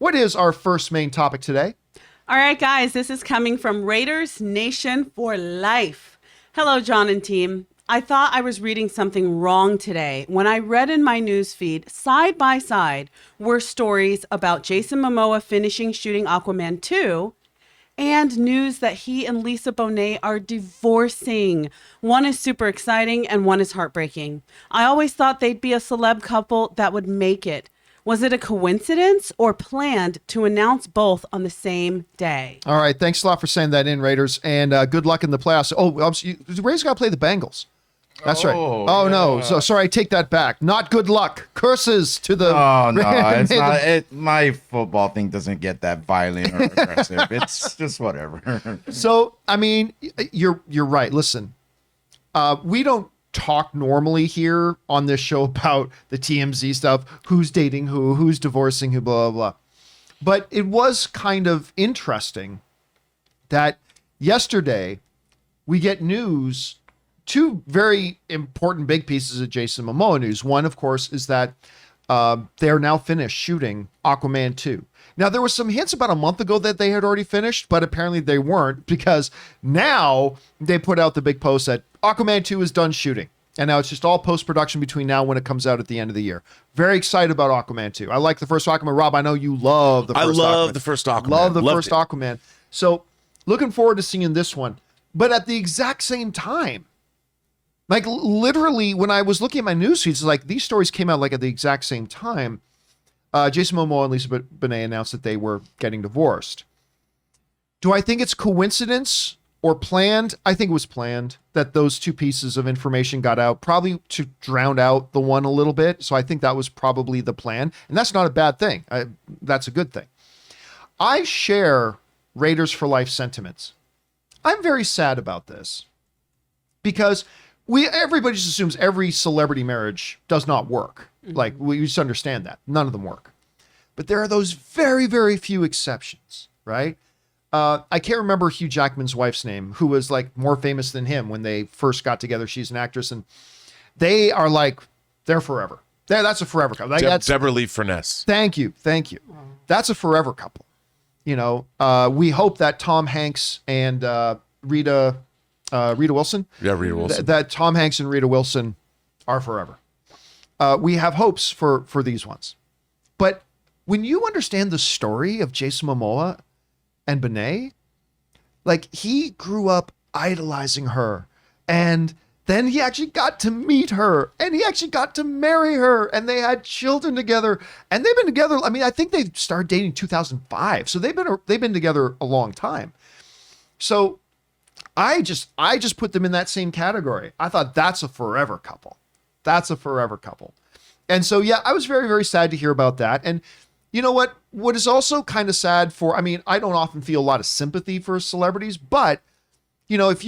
What is our first main topic today? All right, guys, this is coming from Raiders Nation for Life. Hello, John and team. I thought I was reading something wrong today when I read in my newsfeed, side by side, were stories about Jason Momoa finishing shooting Aquaman 2 and news that he and Lisa Bonet are divorcing. One is super exciting and one is heartbreaking. I always thought they'd be a celeb couple that would make it. Was it a coincidence or planned to announce both on the same day? All right, thanks a lot for saying that in, Raiders, and good luck in the playoffs. Oh, the Raiders got to play the Bengals. That's right. Oh, yeah. No. So sorry, I take that back. Not good luck. Curses to the... Oh, no. It's not. My football thing doesn't get that violent or aggressive. It's just whatever. So, I mean, you're right. Listen, we don't talk normally here on this show about the TMZ stuff, who's dating who's divorcing who, blah, blah, blah. But it was kind of interesting that yesterday we get news, two very important big pieces of Jason Momoa news. One, of course, is that they're now finished shooting Aquaman 2. Now, there were some hints about a month ago that they had already finished, but apparently they weren't, because now they put out the big post that Aquaman 2 is done shooting. And now it's just all post-production between now and when it comes out at the end of the year. Very excited about Aquaman 2. I like the first Aquaman. Rob, I know you love the first Aquaman. I love the first Aquaman. Love the Loved first it. Aquaman. So looking forward to seeing this one. But at the exact same time, like literally when I was looking at my news feeds, like these stories came out like at the exact same time. Jason Momoa and Lisa Bonet announced that they were getting divorced. Do I think it's coincidence or planned? I think it was planned that those two pieces of information got out, probably to drown out the one a little bit. So I think that was probably the plan. And that's not a bad thing. That's a good thing. I share Raiders for Life sentiments. I'm very sad about this because everybody just assumes every celebrity marriage does not work. Like, we just understand that. None of them work. But there are those very, very few exceptions, right? I can't remember Hugh Jackman's wife's name, who was like more famous than him when they first got together. She's an actress, and they are like, they're forever. That's a forever couple. Like, Deborah Lee Furness. Thank you. That's a forever couple. You know, we hope that Tom Hanks and Rita Wilson. Yeah, Rita Wilson. That Tom Hanks and Rita Wilson are forever. We have hopes for these ones. But when you understand the story of Jason Momoa and Bonet, like he grew up idolizing her, and then he actually got to meet her, and he actually got to marry her, and they had children together, and they've been together. I mean, I think they started dating in 2005, so they've been together a long time. So I just put them in that same category. I thought that's a forever couple. That's a forever couple. And so, yeah, I was very, very sad to hear about that. And you know what? What is also kind of sad I mean, I don't often feel a lot of sympathy for celebrities, but, you know, if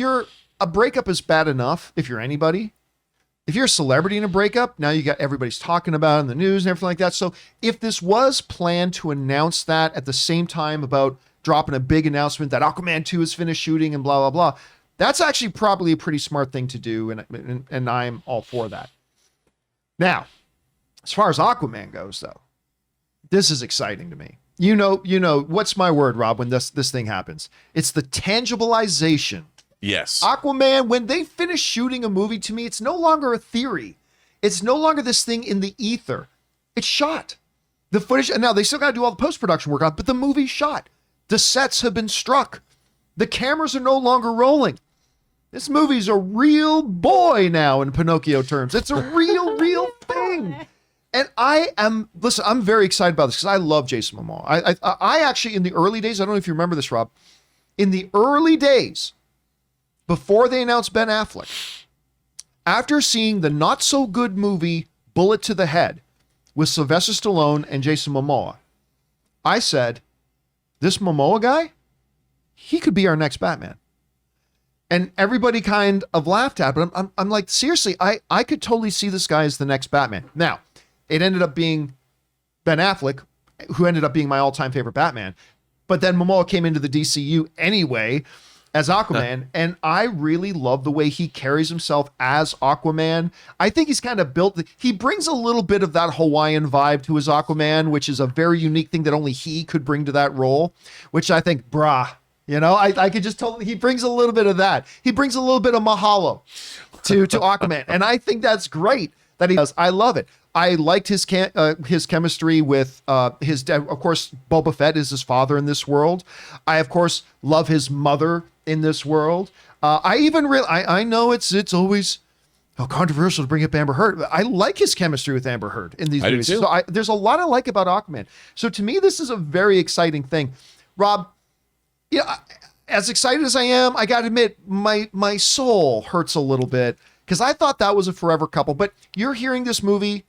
a breakup is bad enough, if you're anybody, if you're a celebrity in a breakup, now you got everybody's talking about it in the news and everything like that. So if this was planned to announce that at the same time about dropping a big announcement that Aquaman 2 is finished shooting and blah, blah, blah, that's actually probably a pretty smart thing to do. And I'm all for that. Now, as far as Aquaman goes, though, this is exciting to me. You know, what's my word, Rob, when this thing happens? It's the tangibilization. Yes. Aquaman, when they finish shooting a movie, to me, it's no longer a theory. It's no longer this thing in the ether. It's shot. The footage, and now they still got to do all the post-production work on it, but the movie's shot. The sets have been struck. The cameras are no longer rolling. This movie's a real boy now in Pinocchio terms. It's a real thing. And I'm very excited about this because I love Jason Momoa. I actually, in the early days, I don't know if you remember this, Rob, in the early days, before they announced Ben Affleck, after seeing the not so good movie Bullet to the Head with Sylvester Stallone and Jason Momoa, I said, this Momoa guy, he could be our next Batman. And everybody kind of laughed at it, but I'm like, seriously, I could totally see this guy as the next Batman. Now, it ended up being Ben Affleck, who ended up being my all-time favorite Batman. But then Momoa came into the DCU anyway, as Aquaman, and I really love the way he carries himself as Aquaman. I think he's kind of built, he brings a little bit of that Hawaiian vibe to his Aquaman, which is a very unique thing that only he could bring to that role, which I think, I could just totally, he brings a little bit of that. He brings a little bit of mahalo to Aquaman, and I think that's great that he does. I love it. I liked his chemistry with his dad. Of course, Boba Fett is his father in this world. I, of course, love his mother in this world. I know it's always controversial to bring up Amber Heard. I like his chemistry with Amber Heard in these movies. Do too. So there's a lot I like about Aquaman. So to me, this is a very exciting thing. Rob, as excited as I am, I got to admit, my soul hurts a little bit because I thought that was a forever couple. But you're hearing this movie.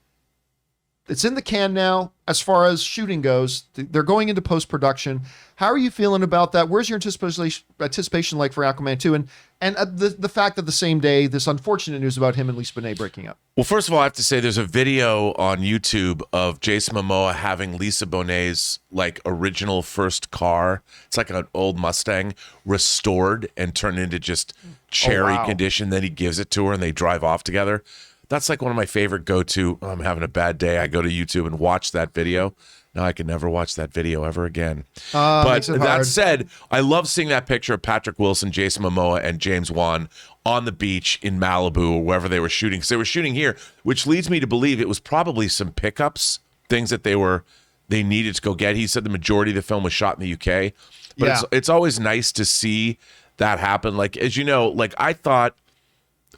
It's in the can now as far as shooting goes. They're going into post-production. How are you feeling about that? Where's your anticipation like for Aquaman 2? And the fact that the same day, this unfortunate news about him and Lisa Bonet breaking up. Well, first of all, I have to say there's a video on YouTube of Jason Momoa having Lisa Bonet's like original first car. It's like an old Mustang restored and turned into just cherry condition. Then he gives it to her and they drive off together. That's like one of my favorite go-to. I'm having a bad day. I go to YouTube and watch that video. Now I can never watch that video ever again. But that said, I love seeing that picture of Patrick Wilson, Jason Momoa, and James Wan on the beach in Malibu or wherever they were shooting. Because they were shooting here, which leads me to believe it was probably some pickups, things that they needed to go get. He said the majority of the film was shot in the UK. But it's always nice to see that happen. Like, as you know, like I thought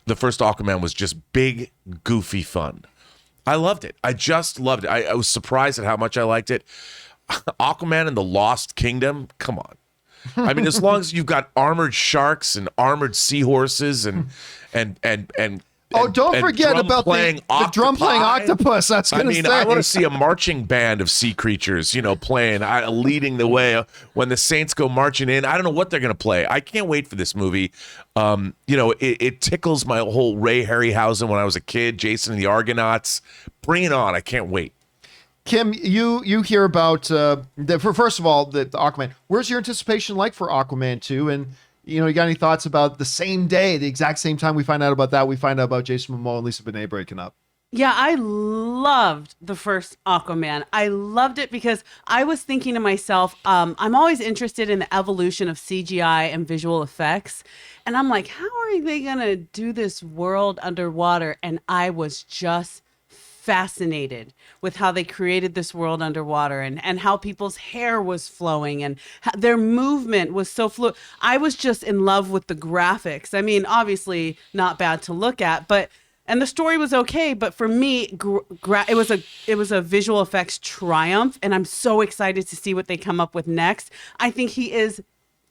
the first Aquaman was just big, goofy fun. I loved it. I just loved it. I was surprised at how much I liked it. Aquaman and the Lost Kingdom, come on. I mean, as long as you've got armored sharks and armored seahorses and don't forget about the drum playing octopus. That's going to say. I want to see a marching band of sea creatures, playing, leading the way when the Saints go marching in. I don't know what they're going to play. I can't wait for this movie. It tickles my whole Ray Harryhausen when I was a kid. Jason and the Argonauts. Bring it on. I can't wait. Kim, you hear about first of all the Aquaman. Where's your anticipation like for Aquaman 2? And you got any thoughts about the same day, the exact same time we find out about that, we find out about Jason Momoa and Lisa Bonet breaking up? Yeah, I loved the first Aquaman. I loved it because I was thinking to myself, I'm always interested in the evolution of CGI and visual effects. And I'm like, how are they going to do this world underwater? And I was just fascinated with how they created this world underwater and how people's hair was flowing and their movement was so fluid. I was just in love with the graphics. I mean, obviously not bad to look at, and the story was okay, but for me, it was a visual effects triumph, and I'm so excited to see what they come up with next. I think he is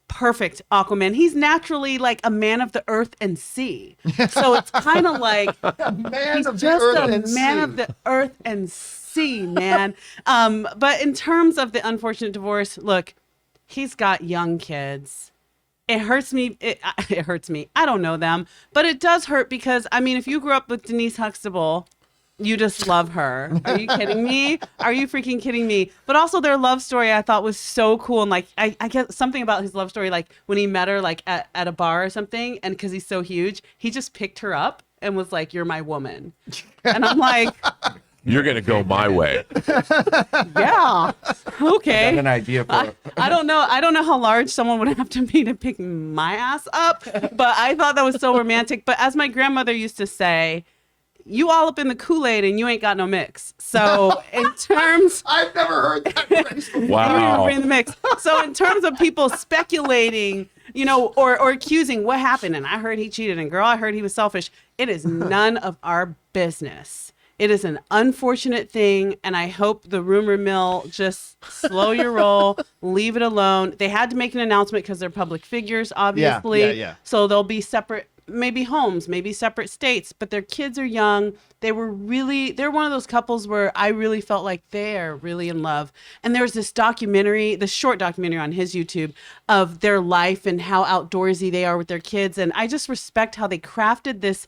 perfect Aquaman. He's naturally like a man of the earth and sea. So it's kind of like man of the earth and sea, man. But in terms of the unfortunate divorce, look, he's got young kids. It hurts me. It hurts me. I don't know them, but it does hurt because, I mean, if you grew up with Denise Huxtable, you just love her. Are you kidding me? Are you freaking kidding me? But also their love story I thought was so cool. And like, I get something about his love story, like when he met her like at a bar or something, and because he's so huge, he just picked her up and was like, "You're my woman." And I'm like, you're going to go my way. Yeah. Okay. I got an idea for I don't know. I don't know how large someone would have to be to pick my ass up, but I thought that was so romantic. But as my grandmother used to say, you all up in the Kool-Aid and you ain't got no mix. So in terms... I've never heard that phrase before. Wow. In the mix. So in terms of people speculating, or accusing what happened, and I heard he cheated, and girl, I heard he was selfish. It is none of our business. It is an unfortunate thing, and I hope the rumor mill just slow your roll, leave it alone. They had to make an announcement because they're public figures, obviously. Yeah. So they'll be separate, maybe homes, maybe separate states, but their kids are young. They're one of those couples where I really felt like they're really in love. And there was this short documentary on his YouTube of their life and how outdoorsy they are with their kids. And I just respect how they crafted this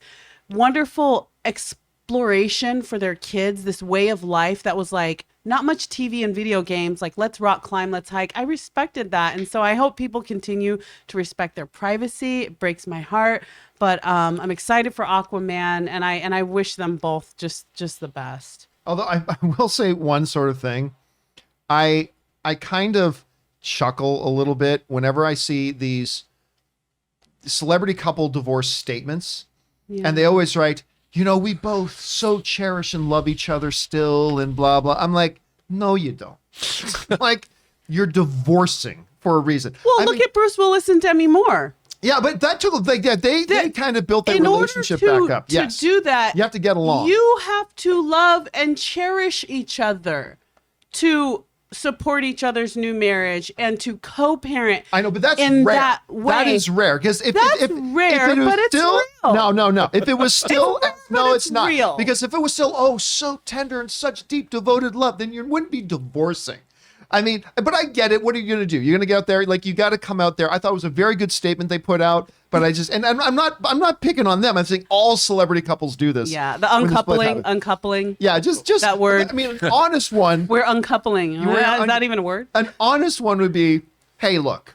wonderful exploration for their kids, this way of life that was like not much TV and video games, like let's rock, climb, let's hike. I respected that. And so I hope people continue to respect their privacy. It breaks my heart. But I'm excited for Aquaman, and I wish them both just the best. Although I will say one sort of thing. I kind of chuckle a little bit whenever I see these celebrity couple divorce statements. Yeah. And they always write, we both so cherish and love each other still and blah, blah. I'm like, no, you don't. Like, you're divorcing for a reason. Well, look at Bruce Willis and Demi Moore. Yeah, but that took, they kind of built their relationship back up. Yes. To do that, you have to get along. You have to love and cherish each other to support each other's new marriage and to co-parent. I know, but that's in rare. That way. That is rare because if it was but it's still, real. No. If it was still, no, it's not. Real. Because if it was still, so tender and such deep, devoted love, then you wouldn't be divorcing. I mean, but I get it. What are you going to do? You're going to get out there, like you got to come out there. I thought it was a very good statement they put out, but and I'm not picking on them. I'm saying all celebrity couples do this. Yeah, the uncoupling. Yeah, just that word. I mean, an honest one. We're uncoupling. Is that even a word? An honest one would be, hey, look,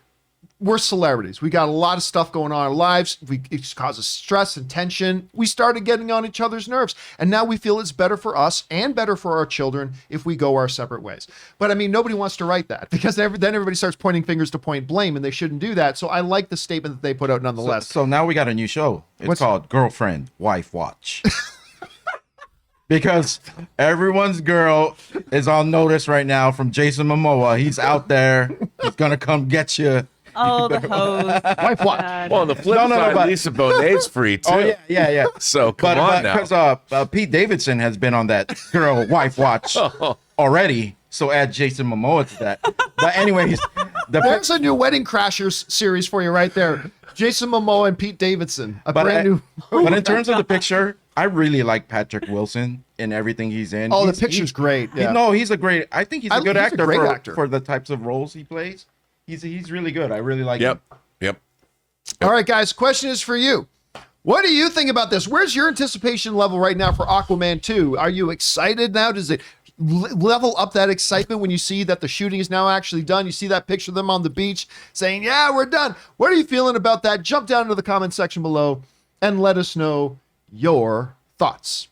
we're celebrities. We got a lot of stuff going on in our lives. It causes stress and tension. We started getting on each other's nerves. And now we feel it's better for us and better for our children if we go our separate ways. But I mean, nobody wants to write that because then everybody starts pointing fingers to point blame, and they shouldn't do that. So I like the statement that they put out nonetheless. So now we got a new show. It's called Girlfriend, Wife Watch. Because everyone's girl is on notice right now from Jason Momoa. He's out there. He's going to come get you. Oh, the hose. Wife watch. Well, on the flip side, but Lisa Bonet's free too. Oh, yeah. So come on now. Because Pete Davidson has been on that girl wife watch already. So add Jason Momoa to that. But anyways, there's a new Wedding Crashers series for you right there. Jason Momoa and Pete Davidson. But in terms of the picture, I really like Patrick Wilson in everything he's in. Oh, the picture's great. Yeah. I think he's a good actor, actor for the types of roles he plays. He's really good. I really like him. Yep. All right, guys, question is for you. What do you think about this? Where's your anticipation level right now for Aquaman 2? Are you excited now? Does it level up that excitement when you see that the shooting is now actually done? You see that picture of them on the beach saying, yeah, we're done. What are you feeling about that? Jump down into the comment section below and let us know your thoughts.